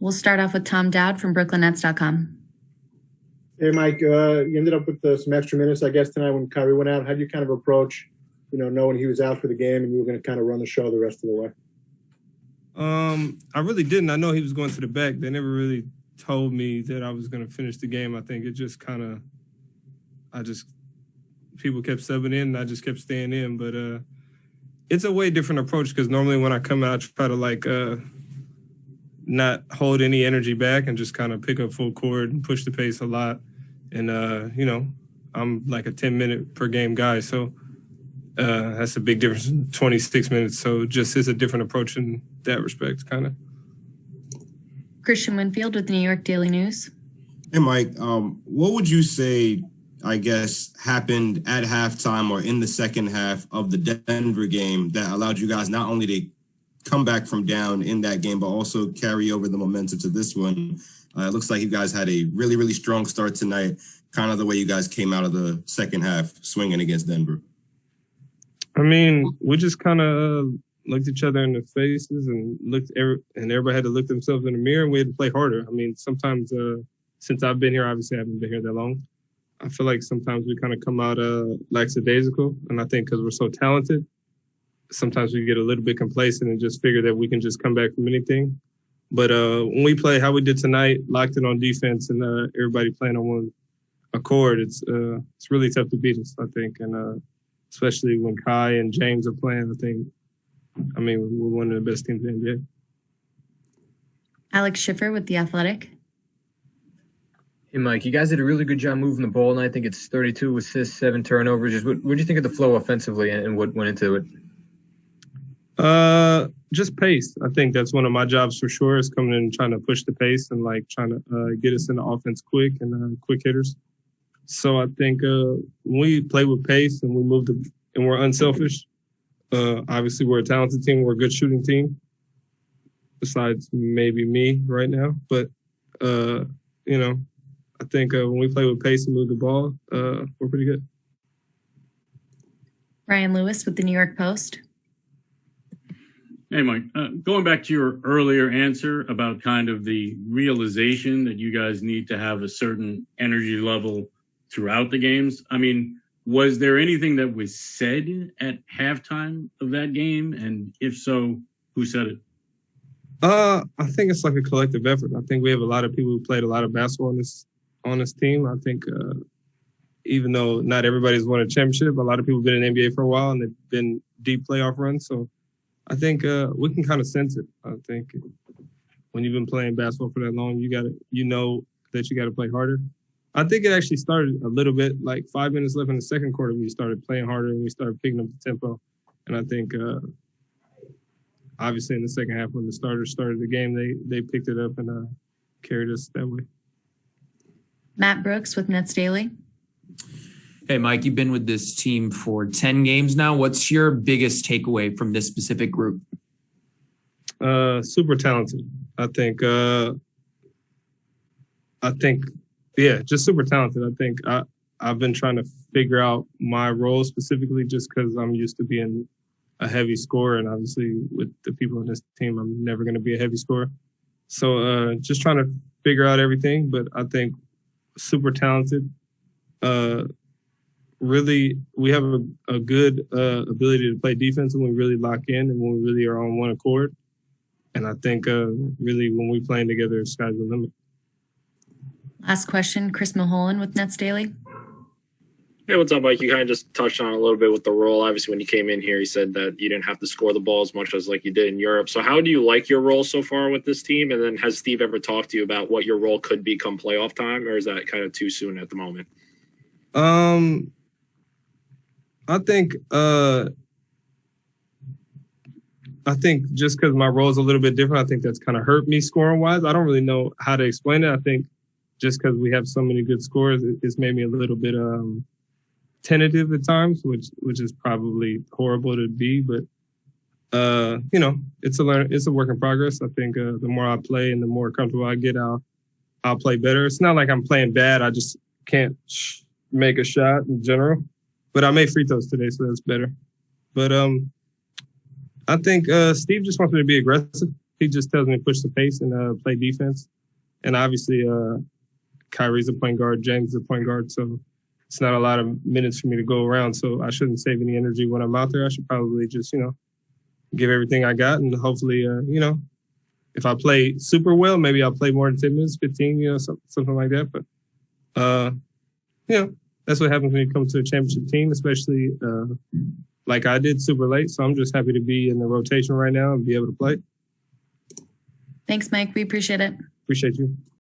We'll start off with Tom Dowd from BrooklynNets.com. Hey, Mike, you ended up with some extra minutes, I guess, tonight when Kyrie went out. How do you kind of approach, knowing he was out for the game and you were going to kind of run the show the rest of the way? I really didn't. I know he was going to the back. They never really told me that I was going to finish the game. I think it just kind of, people kept subbing in and I just kept staying in. But it's a way different approach because normally when I come out, I try to not hold any energy back and just kind of pick up full court and push the pace a lot. And, I'm like a 10-minute per game guy. So that's a big difference in 26 minutes. So just is a different approach in that respect, kind of. Christian Winfield with the New York Daily News. Hey, Mike, what would you say, I guess, happened at halftime or in the second half of the Denver game that allowed you guys not only to come back from down in that game, but also carry over the momentum to this one? It looks like you guys had a really, really strong start tonight, kind of the way you guys came out of the second half swinging against Denver. I mean, we just kind of looked each other in the faces and and everybody had to look themselves in the mirror and we had to play harder. I mean, sometimes since I've been here, obviously I haven't been here that long, I feel like sometimes we kind of come out lackadaisical. And I think because we're so talented, sometimes we get a little bit complacent and just figure that we can just come back from anything. But when we play how we did tonight, locked in on defense and everybody playing on one accord, it's really tough to beat us, I think. And especially when Kai and James are playing, we're one of the best teams in the NBA. Alex Schiffer with The Athletic. Hey, Mike, you guys did a really good job moving the ball, and I think it's 32 assists, 7 turnovers. Just what do you think of the flow offensively and what went into it? Just pace. I think that's one of my jobs for sure, is coming in and trying to push the pace and trying to get us into offense quick and quick hitters. So I think when we play with pace and we move and we're unselfish, obviously we're a talented team. We're a good shooting team, besides maybe me right now. But, I think when we play with pace and move the ball, we're pretty good. Ryan Lewis with the New York Post. Hey, Mike, going back to your earlier answer about kind of the realization that you guys need to have a certain energy level throughout the games. I mean, was there anything that was said at halftime of that game? And if so, who said it? I think it's like a collective effort. I think we have a lot of people who played a lot of basketball on this team. I think even though not everybody's won a championship, a lot of people have been in the NBA for a while and they've been deep playoff runs. So I think we can kind of sense it. I think when you've been playing basketball for that long, you know that you got to play harder. I think it actually started a little bit, like 5 minutes left in the second quarter, we started playing harder and we started picking up the tempo. And I think obviously in the second half when the starters started the game, they picked it up and carried us that way. Matt Brooks with Nets Daily. Hey, Mike, you've been with this team for 10 games now. What's your biggest takeaway from this specific group? Super talented. I think, just super talented. I think I've been trying to figure out my role specifically just because I'm used to being a heavy scorer. And obviously with the people on this team, I'm never going to be a heavy scorer. So just trying to figure out everything. But I think super talented. Really, we have a good ability to play defense when we really lock in and when we really are on one accord. And I think really when we're playing together, sky's the limit. Last question, Chris Mulholland with Nets Daily. Hey, what's up, Mike? You kind of just touched on it a little bit with the role. Obviously, when you came in here, you said that you didn't have to score the ball as much as like you did in Europe. So how do you like your role so far with this team? And then has Steve ever talked to you about what your role could be come playoff time, or is that kind of too soon at the moment? I think just because my role is a little bit different, I think that's kind of hurt me scoring-wise. I don't really know how to explain it. I think just because we have so many good scorers, it's made me a little bit tentative at times, which is probably horrible to be. But it's a work in progress. I think the more I play and the more comfortable I get, I'll play better. It's not like I'm playing bad. I just can't make a shot in general. But I made free throws today, so that's better. But I think Steve just wants me to be aggressive. he just tells me to push the pace and play defense. And obviously, Kyrie's a point guard, James is a point guard, so it's not a lot of minutes for me to go around. So I shouldn't save any energy when I'm out there. I should probably just, give everything I got, and hopefully, if I play super well, maybe I'll play more than 10 minutes, 15, something like that. But, that's what happens when you come to a championship team, especially like I did super late. So I'm just happy to be in the rotation right now and be able to play. Thanks, Mike. We appreciate it. Appreciate you.